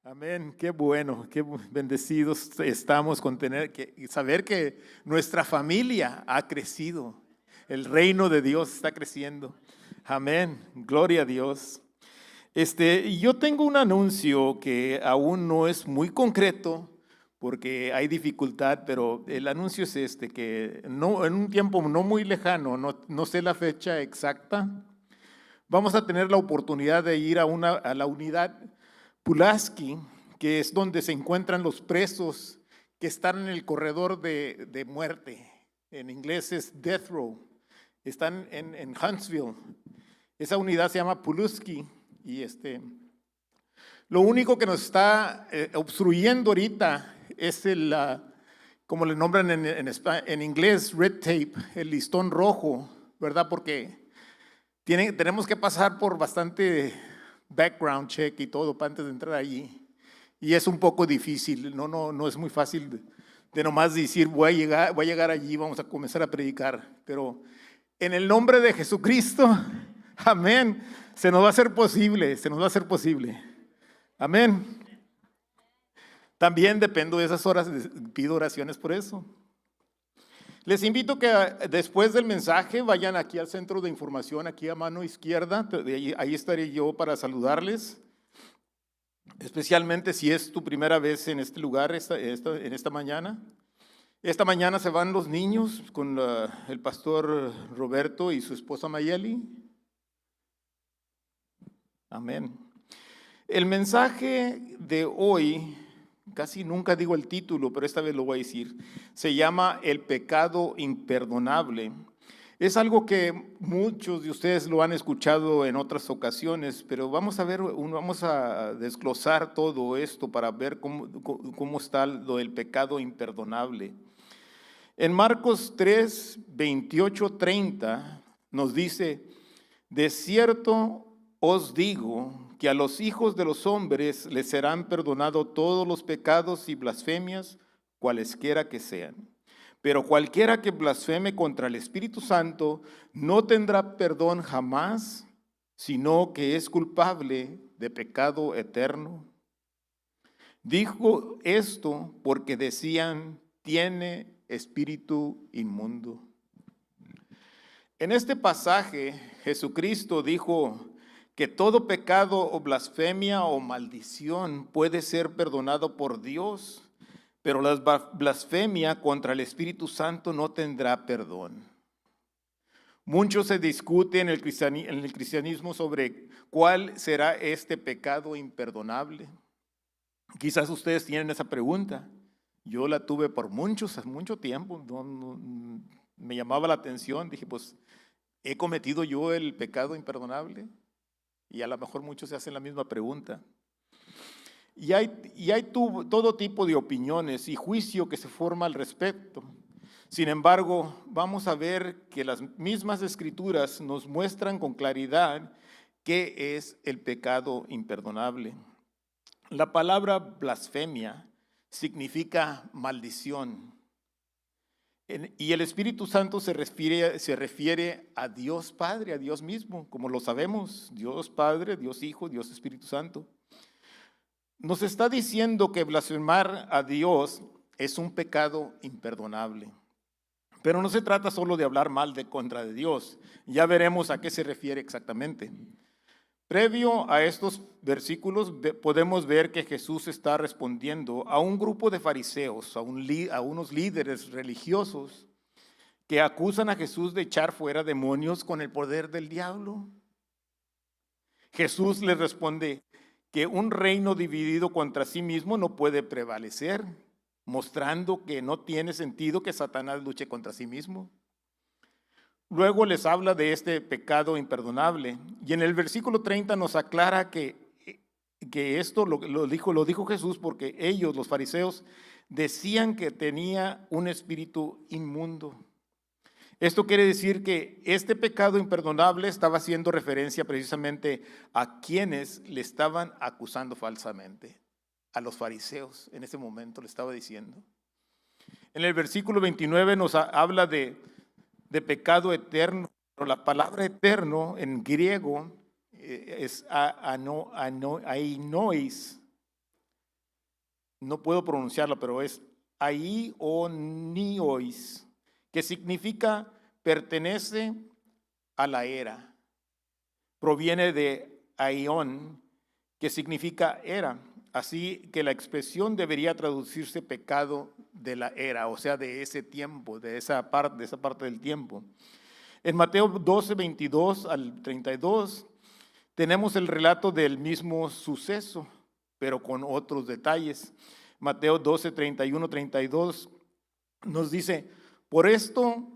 Amén, qué bueno, bendecidos estamos con saber que nuestra familia ha crecido, el reino de Dios está creciendo. Amén, gloria a Dios. Yo tengo un anuncio que aún no es muy concreto porque hay dificultad, pero el anuncio es que no, en un tiempo no muy lejano, no sé la fecha exacta, vamos a tener la oportunidad de ir a la unidad Pulaski, que es donde se encuentran los presos que están en el corredor de muerte. En inglés es Death Row. Están en Huntsville. Esa unidad se llama Pulaski y lo único que nos está obstruyendo ahorita es como le nombran en inglés, red tape, el listón rojo, ¿verdad? Porque tenemos que pasar por bastante background check y todo para antes de entrar allí. Y es un poco difícil, no es muy fácil de nomás decir voy a llegar allí, vamos a comenzar a predicar. Pero en el nombre de Jesucristo, amén, se nos va a hacer posible, se nos va a hacer posible. Amén. También dependo de esas horas, pido oraciones por eso. Les invito que después del mensaje vayan aquí al centro de información, aquí a mano izquierda, ahí estaré yo para saludarles, especialmente si es tu primera vez en este lugar en esta mañana. Esta mañana se van los niños con el pastor Roberto y su esposa Mayeli. Amén. El mensaje de hoy, casi nunca digo el título, pero esta vez lo voy a decir. Se llama El pecado imperdonable. Es algo que muchos de ustedes lo han escuchado en otras ocasiones, pero vamos a desglosar todo esto para ver cómo está lo del pecado imperdonable. En Marcos 3, 28, 30 nos dice: de cierto os digo que a los hijos de los hombres les serán perdonados todos los pecados y blasfemias, cualesquiera que sean. Pero cualquiera que blasfeme contra el Espíritu Santo no tendrá perdón jamás, sino que es culpable de pecado eterno. Dijo esto porque decían: tiene espíritu inmundo. En este pasaje, Jesucristo dijo que todo pecado o blasfemia o maldición puede ser perdonado por Dios, pero la blasfemia contra el Espíritu Santo no tendrá perdón. Mucho se discute en el cristianismo sobre cuál será este pecado imperdonable. Quizás ustedes tienen esa pregunta. Yo la tuve por mucho tiempo. Me llamaba la atención. Dije, pues, ¿he cometido yo el pecado imperdonable? Y a lo mejor muchos se hacen la misma pregunta. Y hay todo tipo de opiniones y juicio que se forma al respecto. Sin embargo, vamos a ver que las mismas escrituras nos muestran con claridad qué es el pecado imperdonable. La palabra blasfemia significa maldición. Y el Espíritu Santo se refiere a Dios Padre, a Dios mismo, como lo sabemos, Dios Padre, Dios Hijo, Dios Espíritu Santo. Nos está diciendo que blasfemar a Dios es un pecado imperdonable. Pero no se trata solo de hablar mal contra de Dios. Ya veremos a qué se refiere exactamente. Previo a estos versículos podemos ver que Jesús está respondiendo a un grupo de fariseos, a unos líderes religiosos que acusan a Jesús de echar fuera demonios con el poder del diablo. Jesús les responde que un reino dividido contra sí mismo no puede prevalecer, mostrando que no tiene sentido que Satanás luche contra sí mismo. Luego les habla de este pecado imperdonable y en el versículo 30 nos aclara que esto lo dijo Jesús porque ellos, los fariseos, decían que tenía un espíritu inmundo. Esto quiere decir que este pecado imperdonable estaba haciendo referencia precisamente a quienes le estaban acusando falsamente. A los fariseos en ese momento le estaba diciendo. En el versículo 29 nos habla de pecado eterno, pero la palabra eterno en griego es ainois. no puedo pronunciarlo, pero es aionios, que significa pertenece a la era. Proviene de aion, que significa era. Así que la expresión debería traducirse pecado de la era, o sea, de ese tiempo, de esa parte del tiempo. En Mateo 12, 22 al 32, tenemos el relato del mismo suceso, pero con otros detalles. Mateo 12, 31, 32 nos dice: por esto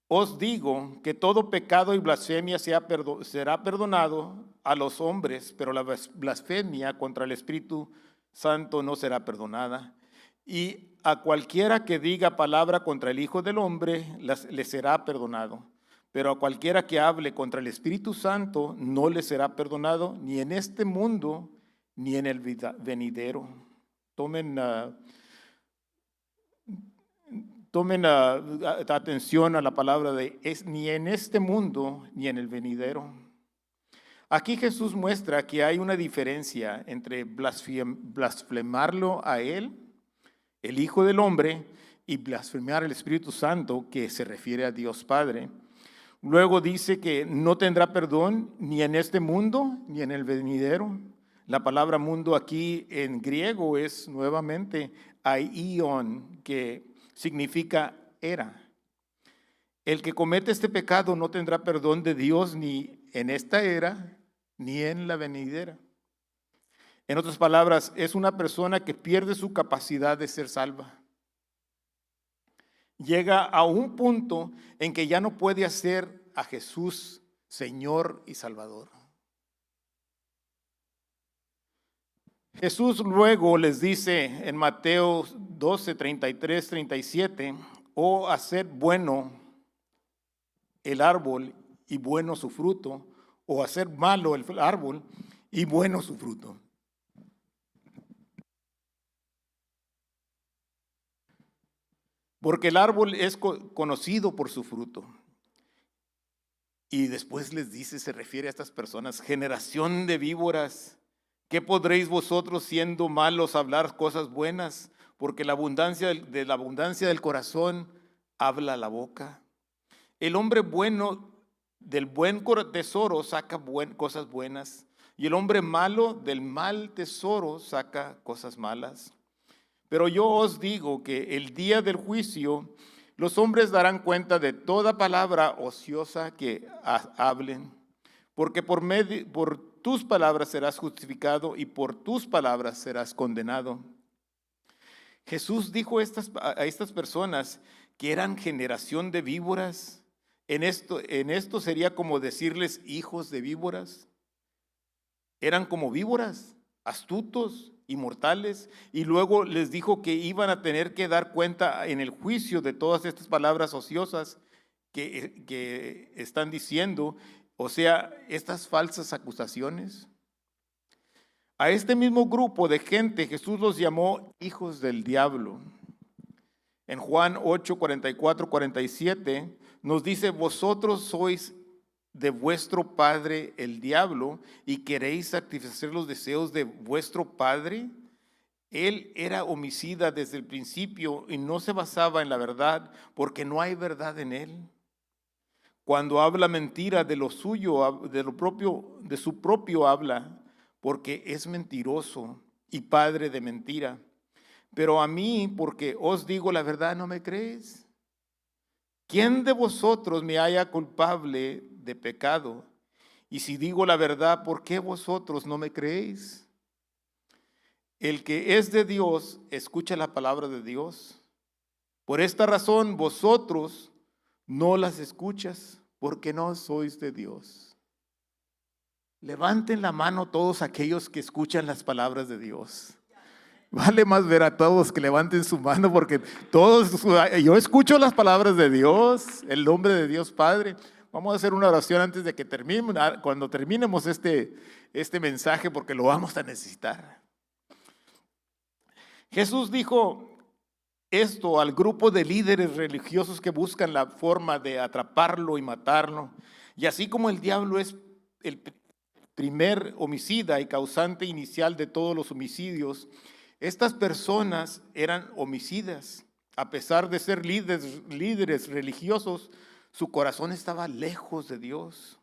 os digo que todo pecado y blasfemia será perdonado a los hombres, pero la blasfemia contra el Espíritu Santo no será perdonada. Y a cualquiera que diga palabra contra el Hijo del Hombre le será perdonado. Pero a cualquiera que hable contra el Espíritu Santo no le será perdonado, ni en este mundo, ni en el venidero. Tomen atención a la palabra de ni en este mundo, ni en el venidero. Aquí Jesús muestra que hay una diferencia entre blasfemarlo a Él, el Hijo del Hombre, y blasfemar al Espíritu Santo, que se refiere a Dios Padre. Luego dice que no tendrá perdón ni en este mundo ni en el venidero. La palabra mundo aquí en griego es nuevamente aion, que significa era. El que comete este pecado no tendrá perdón de Dios ni en esta era ni en la venidera. En otras palabras, es una persona que pierde su capacidad de ser salva. Llega a un punto en que ya no puede hacer a Jesús Señor y Salvador. Jesús luego les dice en Mateo 12, 33, 37, o hacer bueno el árbol y bueno su fruto, o hacer malo el árbol y bueno su fruto. Porque el árbol es conocido por su fruto. Y después les dice, se refiere a estas personas: generación de víboras, ¿qué podréis vosotros siendo malos hablar cosas buenas? Porque la abundancia del corazón habla la boca. El hombre bueno del buen tesoro saca cosas buenas, y el hombre malo del mal tesoro saca cosas malas. Pero yo os digo que el día del juicio los hombres darán cuenta de toda palabra ociosa que hablen, porque por tus palabras serás justificado y por tus palabras serás condenado. Jesús dijo a estas personas que eran generación de víboras. En esto sería como decirles hijos de víboras. Eran como víboras, astutos, inmortales, y luego les dijo que iban a tener que dar cuenta en el juicio de todas estas palabras ociosas que están diciendo, o sea, estas falsas acusaciones. A este mismo grupo de gente Jesús los llamó hijos del diablo. En Juan 8, 44, 47 nos dice: vosotros sois de vuestro padre el diablo y queréis satisfacer los deseos de vuestro padre. Él era homicida desde el principio y no se basaba en la verdad, porque no hay verdad en él. Cuando habla mentira, de lo suyo, de su propio habla, porque es mentiroso y padre de mentira. Pero a mí, porque os digo la verdad, no me creéis. ¿Quién de vosotros me halla culpable de pecado? Y si digo la verdad, ¿por qué vosotros no me creéis? El que es de Dios, escucha la palabra de Dios. Por esta razón, vosotros no las escuchas, porque no sois de Dios. Levanten la mano todos aquellos que escuchan las palabras de Dios. Vale más ver a todos que levanten su mano, porque yo escucho las palabras de Dios, el nombre de Dios Padre. Vamos a hacer una oración antes de que cuando terminemos este mensaje, porque lo vamos a necesitar. Jesús dijo esto al grupo de líderes religiosos que buscan la forma de atraparlo y matarlo. Y así como el diablo es el primer homicida y causante inicial de todos los homicidios, Estas personas eran homicidas. A pesar de ser líderes religiosos, su corazón estaba lejos de Dios.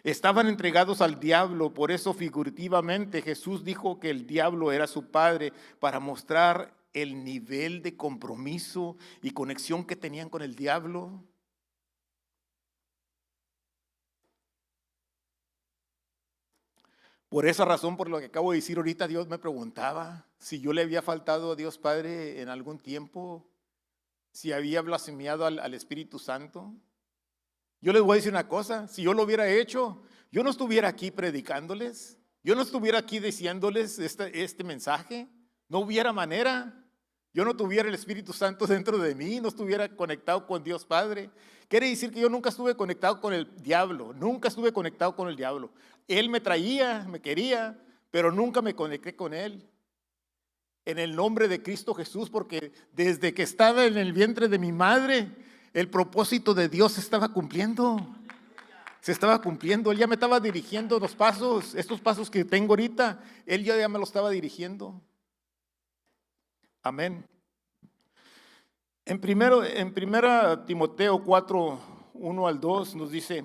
Estaban entregados al diablo. Por eso figurativamente Jesús dijo que el diablo era su padre, para mostrar el nivel de compromiso y conexión que tenían con el diablo. Por esa razón, por lo que acabo de decir ahorita, Dios me preguntaba si yo le había faltado a Dios Padre en algún tiempo, si había blasfemiado al Espíritu Santo. Yo les voy a decir una cosa: si yo lo hubiera hecho, yo no estuviera aquí predicándoles, yo no estuviera aquí diciéndoles este mensaje, no hubiera manera. Yo no tuviera el Espíritu Santo dentro de mí, no estuviera conectado con Dios Padre. Quiere decir que yo nunca estuve conectado con el diablo, nunca estuve conectado con el diablo. Él me traía, me quería, pero nunca me conecté con él. En el nombre de Cristo Jesús, porque desde que estaba en el vientre de mi madre, el propósito de Dios se estaba cumpliendo. Se estaba cumpliendo. Él ya me estaba dirigiendo los pasos, estos pasos que tengo ahorita, Él ya me los estaba dirigiendo. Amén. En primera Timoteo 4, 1 al 2 nos dice: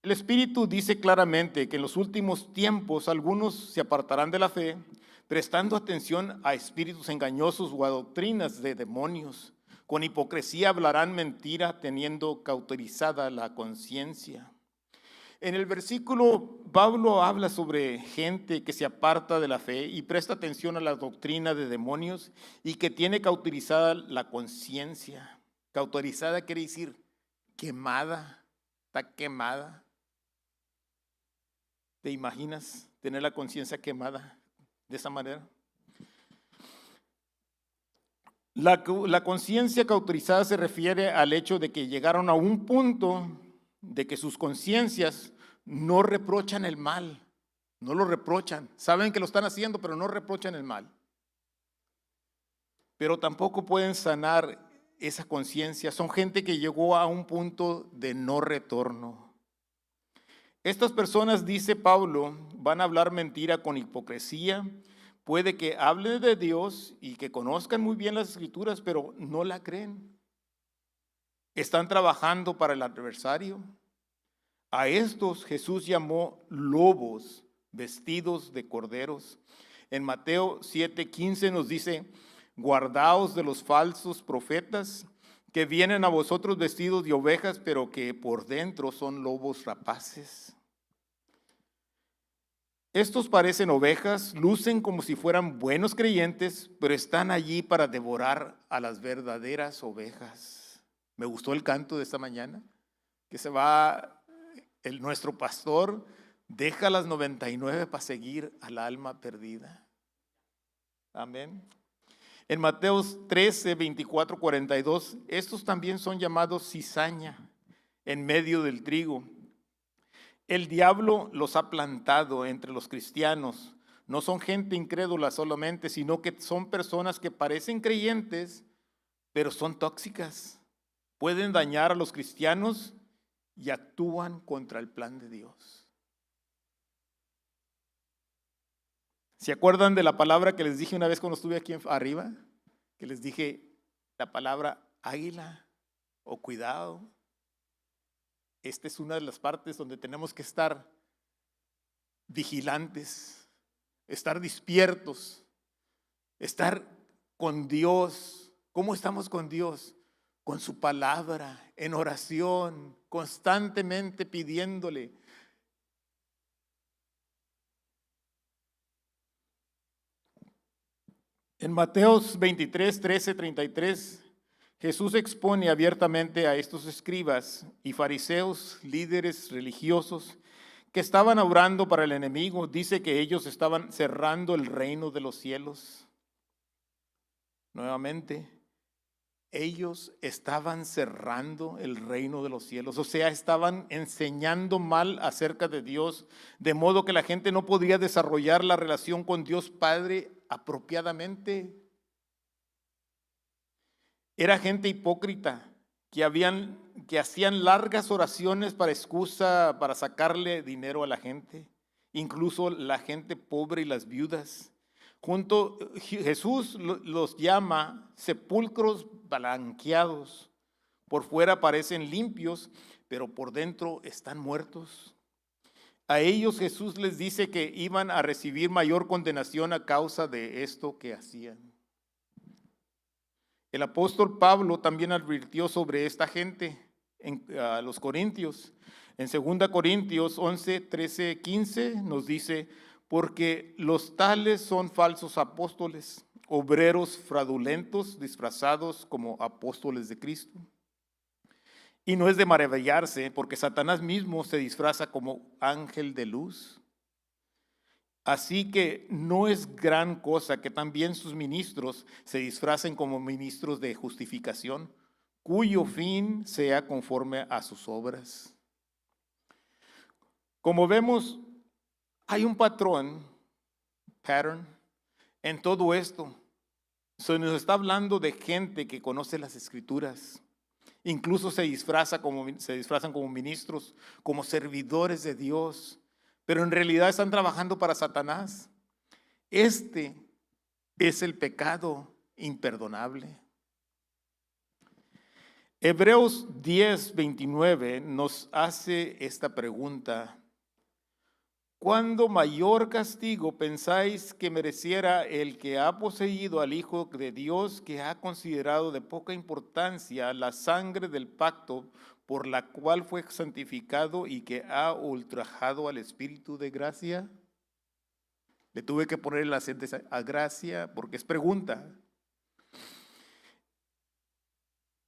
el Espíritu dice claramente que en los últimos tiempos algunos se apartarán de la fe, prestando atención a espíritus engañosos o a doctrinas de demonios. Con hipocresía hablarán mentira, teniendo cauterizada la conciencia. En el versículo, Pablo habla sobre gente que se aparta de la fe y presta atención a la doctrina de demonios y que tiene cauterizada la conciencia. Cauterizada quiere decir quemada, está quemada. ¿Te imaginas tener la conciencia quemada de esa manera? La conciencia cauterizada se refiere al hecho de que llegaron a un punto de que sus conciencias no reprochan el mal, no lo reprochan. Saben que lo están haciendo, pero no reprochan el mal. Pero tampoco pueden sanar esa conciencia. Son gente que llegó a un punto de no retorno. Estas personas, dice Pablo, van a hablar mentira con hipocresía. Puede que hablen de Dios y que conozcan muy bien las Escrituras, pero no la creen. Están trabajando para el adversario. A estos Jesús llamó lobos vestidos de corderos. En Mateo 7:15 nos dice: guardaos de los falsos profetas que vienen a vosotros vestidos de ovejas, pero que por dentro son lobos rapaces. Estos parecen ovejas, lucen como si fueran buenos creyentes, pero están allí para devorar a las verdaderas ovejas. Me gustó el canto de esta mañana, que se va, nuestro pastor deja las 99 para seguir al alma perdida. Amén. En Mateo 13, 24, 42, estos también son llamados cizaña en medio del trigo. El diablo los ha plantado entre los cristianos. No son gente incrédula solamente, sino que son personas que parecen creyentes, pero son tóxicas. Pueden dañar a los cristianos y actúan contra el plan de Dios. ¿Se acuerdan de la palabra que les dije una vez cuando estuve aquí arriba? Que les dije la palabra águila o cuidado. Esta es una de las partes donde tenemos que estar vigilantes, estar despiertos, estar con Dios. ¿Cómo estamos con Dios? Con su palabra, en oración, constantemente pidiéndole. En Mateos 23, 13, 33, Jesús expone abiertamente a estos escribas y fariseos, líderes religiosos, que estaban obrando para el enemigo. Dice que ellos estaban cerrando el reino de los cielos. Nuevamente, ellos estaban cerrando el reino de los cielos, o sea, estaban enseñando mal acerca de Dios, de modo que la gente no podía desarrollar la relación con Dios Padre apropiadamente. Era gente hipócrita que hacían largas oraciones para sacarle dinero a la gente, incluso la gente pobre y las viudas. Jesús los llama sepulcros blanqueados. Por fuera parecen limpios, pero por dentro están muertos. A ellos Jesús les dice que iban a recibir mayor condenación a causa de esto que hacían. El apóstol Pablo también advirtió sobre esta gente a los corintios. En 2 Corintios 11, 13, 15 nos dice: porque los tales son falsos apóstoles, obreros fraudulentos disfrazados como apóstoles de Cristo. Y no es de maravillarse, porque Satanás mismo se disfraza como ángel de luz. Así que no es gran cosa que también sus ministros se disfracen como ministros de justificación, cuyo fin sea conforme a sus obras. Como vemos, hay un pattern, en todo esto. Se nos está hablando de gente que conoce las Escrituras. Incluso se disfrazan como ministros, como servidores de Dios, pero en realidad están trabajando para Satanás. Este es el pecado imperdonable. Hebreos 10, 29 nos hace esta pregunta: ¿cuándo mayor castigo pensáis que mereciera el que ha poseído al Hijo de Dios, que ha considerado de poca importancia la sangre del pacto por la cual fue santificado y que ha ultrajado al Espíritu de gracia? Le tuve que poner el acento a gracia porque es pregunta.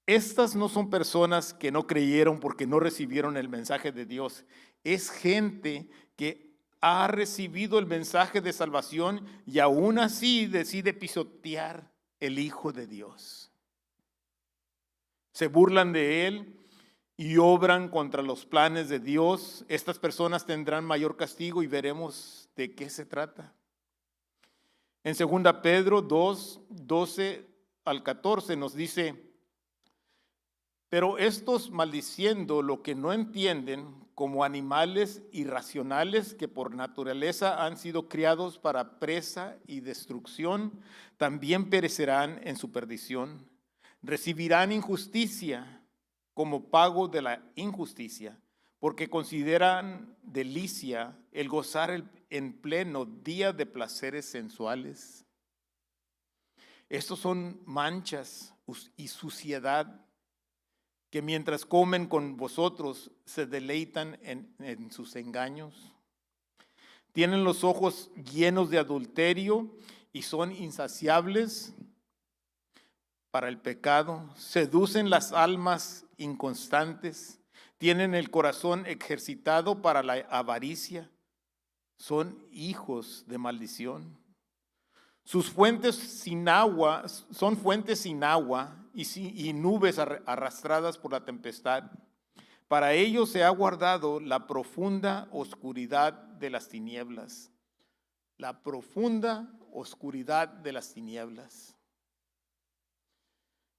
Estas no son personas que no creyeron porque no recibieron el mensaje de Dios. Es gente que ha recibido el mensaje de salvación y aún así decide pisotear el Hijo de Dios. Se burlan de Él y obran contra los planes de Dios. Estas personas tendrán mayor castigo y veremos de qué se trata. En 2 Pedro 2, 12 al 14 nos dice: pero estos, maldiciendo lo que no entienden, como animales irracionales que por naturaleza han sido criados para presa y destrucción, también perecerán en su perdición. Recibirán injusticia como pago de la injusticia, porque consideran delicia el gozar en pleno día de placeres sensuales. Estos son manchas y suciedad que mientras comen con vosotros se deleitan en sus engaños. Tienen los ojos llenos de adulterio y son insaciables para el pecado. Seducen las almas inconstantes. Tienen el corazón ejercitado para la avaricia. Son hijos de maldición. Sus fuentes sin agua, son fuentes sin agua y nubes arrastradas por la tempestad. Para ellos se ha guardado la profunda oscuridad de las tinieblas. La profunda oscuridad de las tinieblas.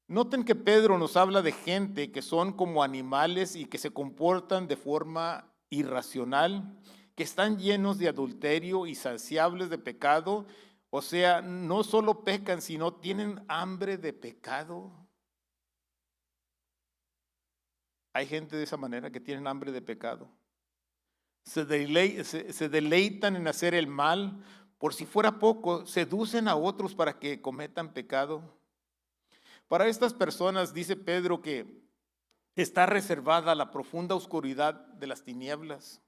Noten que Pedro nos habla de gente que son como animales y que se comportan de forma irracional, que están llenos de adulterio y saciables de pecado. O sea, no solo pecan, sino tienen hambre de pecado. Hay gente de esa manera que tienen hambre de pecado. Se deleitan en hacer el mal. Por si fuera poco, seducen a otros para que cometan pecado. Para estas personas, dice Pedro, que está reservada la profunda oscuridad de las tinieblas.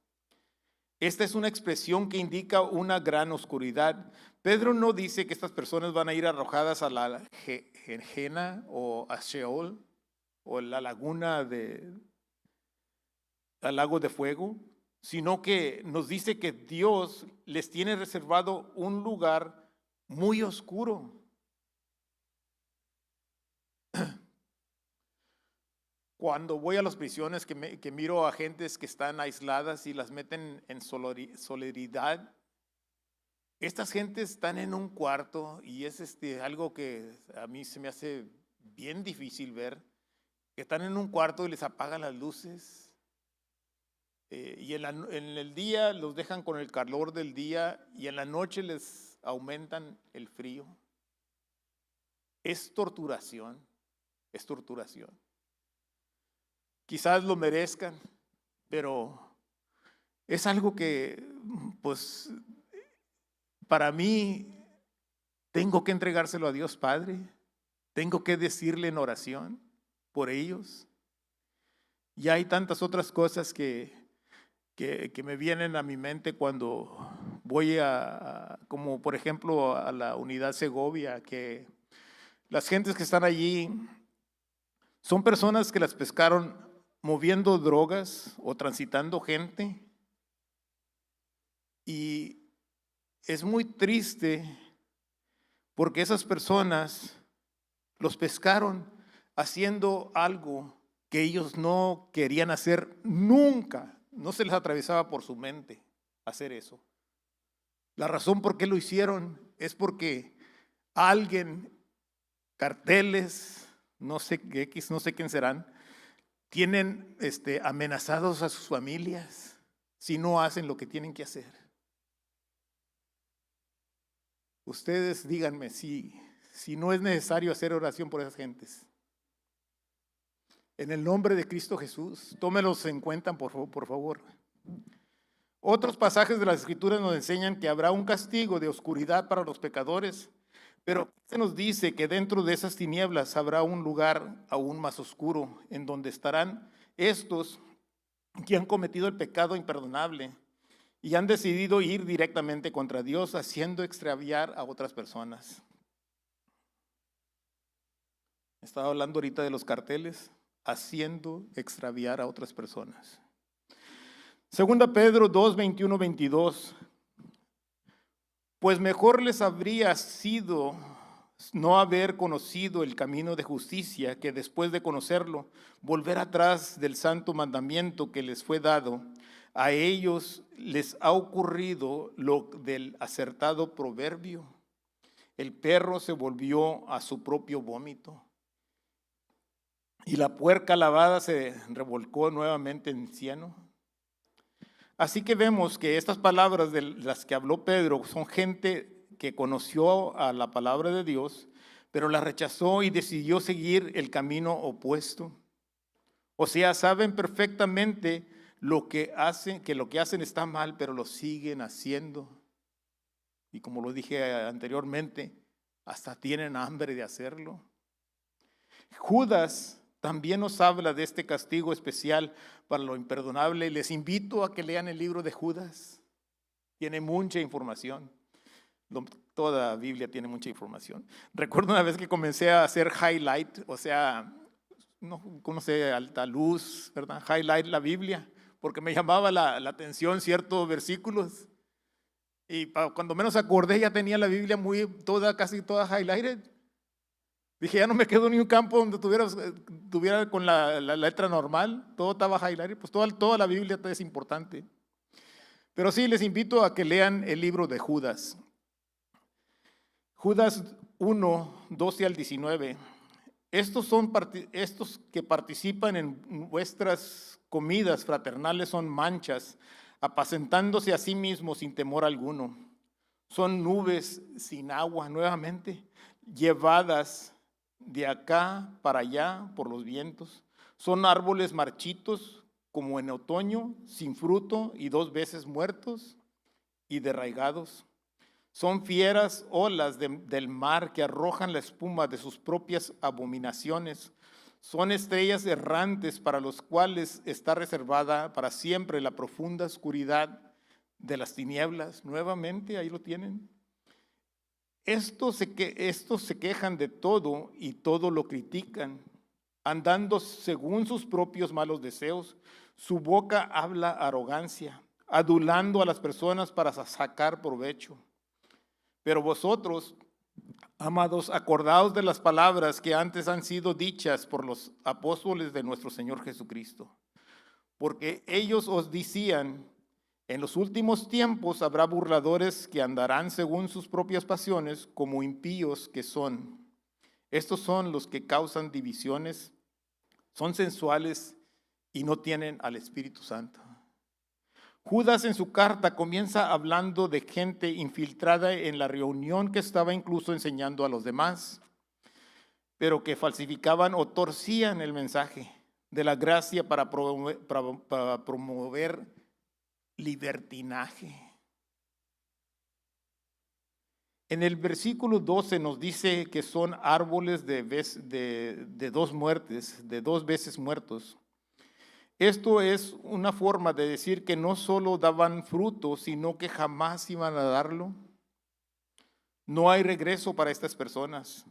Esta es una expresión que indica una gran oscuridad. Pedro no dice que estas personas van a ir arrojadas a la Gehenna o a Sheol o la laguna al lago de fuego, sino que nos dice que Dios les tiene reservado un lugar muy oscuro. Cuando voy a las prisiones que miro a gentes que están aisladas y las meten en soledad, estas gentes están en un cuarto y es algo que a mí se me hace bien difícil ver, que están en un cuarto y les apagan las luces y en el día los dejan con el calor del día y en la noche les aumentan el frío. Es torturación, es torturación. Quizás lo merezcan, pero es algo que, pues, para mí, tengo que entregárselo a Dios Padre. Tengo que decirle en oración por ellos. Y hay tantas otras cosas que me vienen a mi mente cuando voy como por ejemplo a la unidad Segovia, que las gentes que están allí son personas que las pescaron moviendo drogas o transitando gente. Y es muy triste porque esas personas los pescaron haciendo algo que ellos no querían hacer nunca. No se les atravesaba por su mente hacer eso. La razón por qué lo hicieron es porque alguien, carteles, no sé X, no sé quién serán, tienen amenazados a sus familias si no hacen lo que tienen que hacer. Ustedes díganme si no es necesario hacer oración por esas gentes. En el nombre de Cristo Jesús, tómelos en cuenta, por favor. Otros pasajes de las Escrituras nos enseñan que habrá un castigo de oscuridad para los pecadores, pero se nos dice que dentro de esas tinieblas habrá un lugar aún más oscuro, en donde estarán estos que han cometido el pecado imperdonable y han decidido ir directamente contra Dios, haciendo extraviar a otras personas. Estaba hablando ahorita de los carteles, haciendo extraviar a otras personas. Segunda Pedro 2, 21, 22. Pues mejor les habría sido no haber conocido el camino de justicia que después de conocerlo, volver atrás del santo mandamiento que les fue dado. A ellos les ha ocurrido lo del acertado proverbio. El perro se volvió a su propio vómito y la puerca lavada se revolcó nuevamente en cieno. Así que vemos que estas palabras de las que habló Pedro son gente que conoció a la palabra de Dios, pero la rechazó y decidió seguir el camino opuesto. O sea, saben perfectamente que lo que hacen está mal, pero lo siguen haciendo. Y como lo dije anteriormente, hasta tienen hambre de hacerlo. Judas también nos habla de este castigo especial para lo imperdonable. Les invito a que lean el libro de Judas. Tiene mucha información. Toda Biblia tiene mucha información. Recuerdo una vez que comencé a hacer highlight, o sea, no conoce alta luz, ¿verdad? Highlight la Biblia, porque me llamaba la atención ciertos versículos. Y cuando menos acordé ya tenía la Biblia casi toda highlighted. Dije, ya no me quedó ni un campo donde tuviera con la letra normal, todo estaba highlighted, pues toda la Biblia es importante. Pero sí, les invito a que lean el libro de Judas. Judas 1, 12 al 19. Estos que participan en vuestras comidas fraternales son manchas, apacentándose a sí mismos sin temor alguno. Son nubes sin agua, nuevamente, llevadas de acá para allá por los vientos. Son árboles marchitos como en otoño, sin fruto y 2 veces muertos y derraigados. Son fieras olas del mar que arrojan la espuma de sus propias abominaciones. Son estrellas errantes para los cuales está reservada para siempre la profunda oscuridad de las tinieblas. Nuevamente, ahí lo tienen. Estos se quejan de todo y todo lo critican, andando según sus propios malos deseos. Su boca habla arrogancia, adulando a las personas para sacar provecho. Pero vosotros, amados, acordaos de las palabras que antes han sido dichas por los apóstoles de nuestro Señor Jesucristo. Porque ellos os decían: en los últimos tiempos habrá burladores que andarán según sus propias pasiones, como impíos que son. Estos son los que causan divisiones, son sensuales y no tienen al Espíritu Santo. Judas en su carta comienza hablando de gente infiltrada en la reunión que estaba incluso enseñando a los demás, pero que falsificaban o torcían el mensaje de la gracia para promover libertinaje. En el versículo 12 nos dice que son árboles de dos muertes, de 2 veces muertos. Esto es una forma de decir que no solo daban fruto, sino que jamás iban a darlo. No hay regreso para estas personas.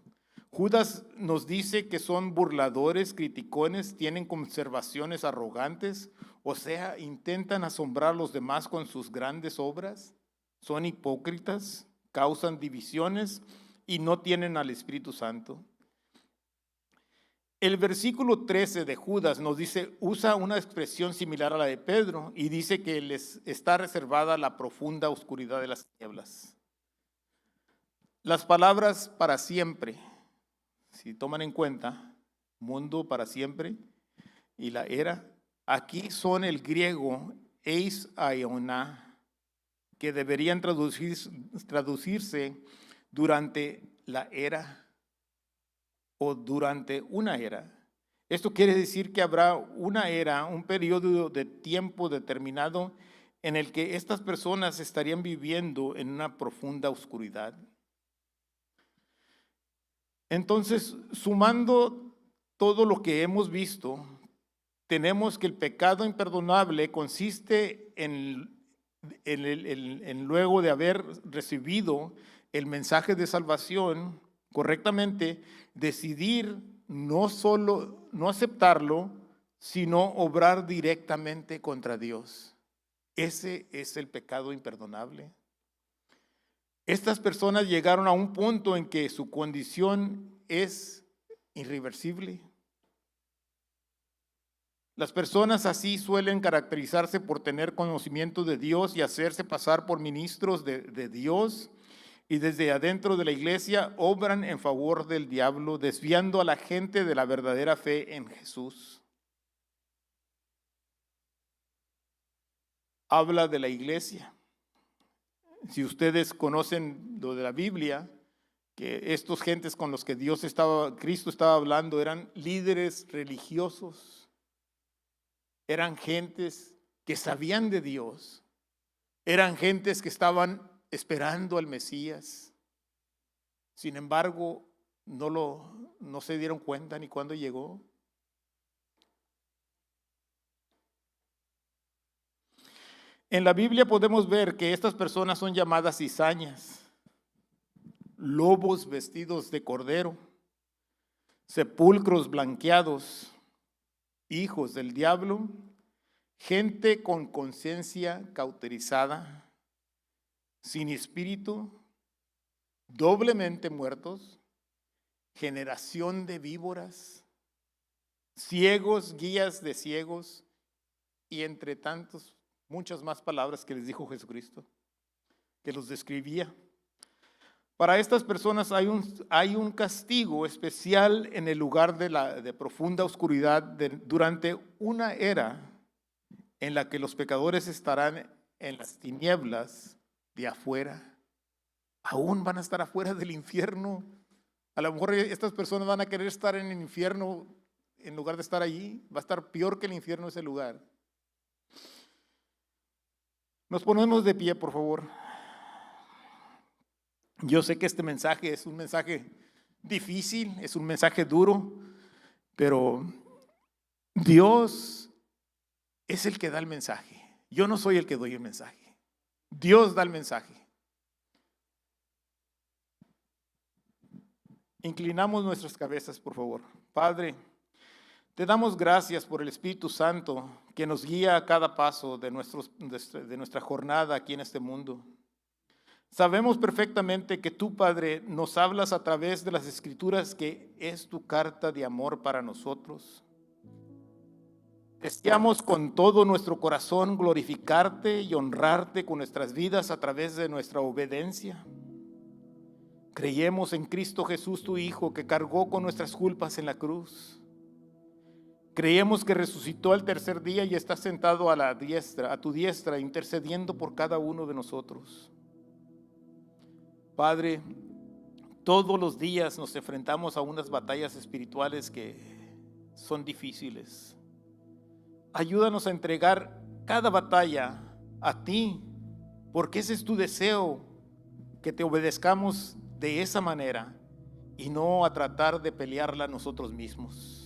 Judas nos dice que son burladores, criticones, tienen conservaciones arrogantes, o sea, intentan asombrar a los demás con sus grandes obras, son hipócritas, causan divisiones y no tienen al Espíritu Santo. El versículo 13 de Judas nos dice, usa una expresión similar a la de Pedro y dice que les está reservada la profunda oscuridad de las tinieblas. Las palabras para siempre, si toman en cuenta, mundo para siempre y la era, aquí son el griego eis aiona, que deberían traducirse durante la era o durante una era. Esto quiere decir que habrá una era, un periodo de tiempo determinado en el que estas personas estarían viviendo en una profunda oscuridad. Entonces, sumando todo lo que hemos visto, tenemos que el pecado imperdonable consiste en luego de haber recibido el mensaje de salvación correctamente, decidir no solo no aceptarlo, sino obrar directamente contra Dios. Ese es el pecado imperdonable. Estas personas llegaron a un punto en que su condición es irreversible. Las personas así suelen caracterizarse por tener conocimiento de Dios y hacerse pasar por ministros de Dios, y desde adentro de la iglesia obran en favor del diablo, desviando a la gente de la verdadera fe en Jesús. Habla de la iglesia. Si ustedes conocen lo de la Biblia, que estos gentes con los que Cristo estaba hablando eran líderes religiosos, eran gentes que sabían de Dios, eran gentes que estaban esperando al Mesías. Sin embargo, no se dieron cuenta ni cuándo llegó. En la Biblia podemos ver que estas personas son llamadas cizañas, lobos vestidos de cordero, sepulcros blanqueados, hijos del diablo, gente con conciencia cauterizada, sin espíritu, doblemente muertos, generación de víboras, ciegos, guías de ciegos, y entre tantos, muchas más palabras que les dijo Jesucristo, que los describía. Para estas personas hay un castigo especial en el lugar de profunda oscuridad durante una era en la que los pecadores estarán en las tinieblas de afuera. Aún van a estar afuera del infierno. A lo mejor estas personas van a querer estar en el infierno en lugar de estar allí. Va a estar peor que el infierno ese lugar. Nos ponemos de pie, por favor. Yo sé que este mensaje es un mensaje difícil, es un mensaje duro, pero Dios es el que da el mensaje. Yo no soy el que doy el mensaje. Dios da el mensaje. Inclinamos nuestras cabezas, por favor. Padre, te damos gracias por el Espíritu Santo que nos guía a cada paso de nuestra jornada aquí en este mundo. Sabemos perfectamente que tú, Padre, nos hablas a través de las Escrituras, que es tu carta de amor para nosotros. Deseamos con todo nuestro corazón glorificarte y honrarte con nuestras vidas a través de nuestra obediencia. Creemos en Cristo Jesús, tu Hijo, que cargó con nuestras culpas en la cruz. Creemos que resucitó al tercer día y está sentado a tu diestra, intercediendo por cada uno de nosotros. Padre, todos los días nos enfrentamos a unas batallas espirituales que son difíciles. Ayúdanos a entregar cada batalla a ti, porque ese es tu deseo, que te obedezcamos de esa manera y no a tratar de pelearla nosotros mismos.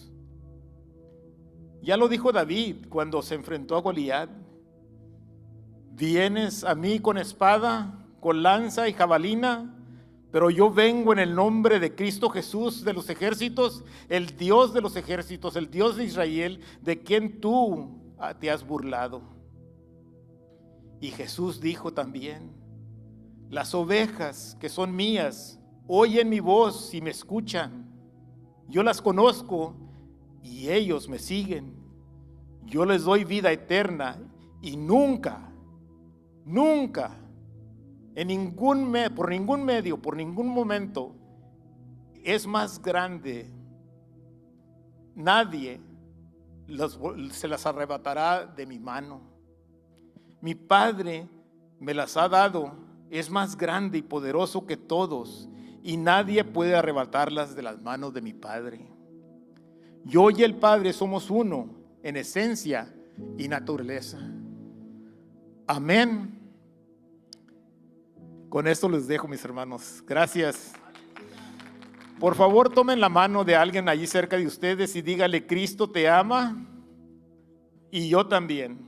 Ya lo dijo David cuando se enfrentó a Goliat: vienes a mí con espada, con lanza y jabalina, pero yo vengo en el nombre de Cristo Jesús de los ejércitos, el Dios de los ejércitos, el Dios de Israel, de quien tú te has burlado. Y Jesús dijo también: las ovejas que son mías oyen mi voz y me escuchan. Yo las conozco y ellos me siguen. Yo les doy vida eterna y nunca, por ningún medio, por ningún momento es más grande. Nadie se las arrebatará de mi mano. Mi Padre me las ha dado, es más grande y poderoso que todos, y nadie puede arrebatarlas de las manos de mi Padre. Yo y el Padre somos uno en esencia y naturaleza. Amén. Con esto les dejo, mis hermanos. Gracias. Por favor, tomen la mano de alguien allí cerca de ustedes y dígale: Cristo te ama y yo también.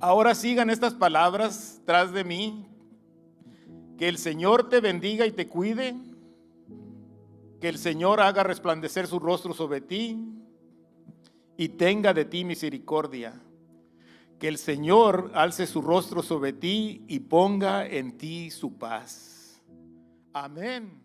Ahora sigan estas palabras tras de mí. Que el Señor te bendiga y te cuide. Que el Señor haga resplandecer su rostro sobre ti y tenga de ti misericordia. Que el Señor alce su rostro sobre ti y ponga en ti su paz. Amén.